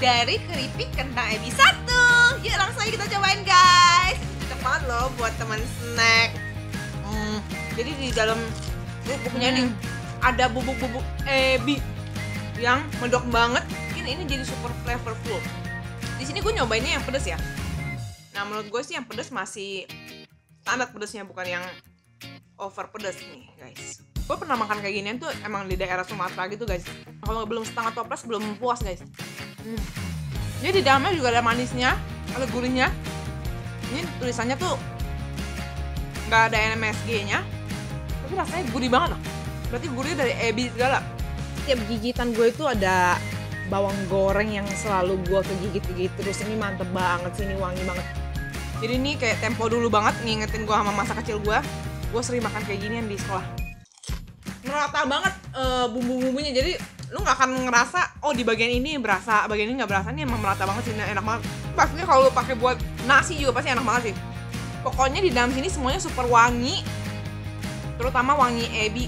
dari keripik kentang ebi 1. Yuk langsung aja kita cobain guys. Cocok banget loh buat teman snack. Jadi di dalam bubuknya nih ada bubuk-bubuk ebi yang mendok banget. Ini jadi super flavorful. Di sini gue nyobainnya yang pedas ya. Nah menurut gue sih yang pedas masih standar pedasnya, bukan yang over pedas nih guys. Gue pernah makan kayak ginian tuh emang di daerah Sumatera gitu guys. Kalau belum setengah toples belum puas guys. Jadi di dalamnya juga ada manisnya, ada gurihnya. Ini tulisannya tuh nggak ada MSG-nya, tapi rasanya gurih banget loh. Berarti gurih dari ebi segala. Tiap gigitan gue itu ada bawang goreng yang selalu gue kegigit-gigit terus. Ini mantep banget sih, ini wangi banget. Jadi ini kayak tempo dulu banget, ngingetin gue sama masa kecil gue. Gue sering makan kayak ginian di sekolah. Merata banget bumbu-bumbunya, jadi lu nggak akan ngerasa oh di bagian ini berasa, bagian ini nggak berasa. Ini emang merata banget sih, enak banget. Pastinya kalau lu pakai buat nasi juga pasti enak banget sih. Pokoknya di dalam sini semuanya super wangi, terutama wangi ebi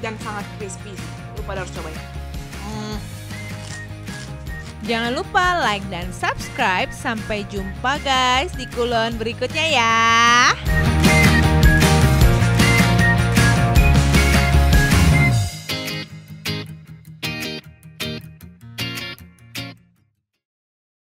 dan sangat crispy. Lu pada harus cobain. Jangan lupa like dan subscribe. Sampai jumpa guys di kulon berikutnya ya.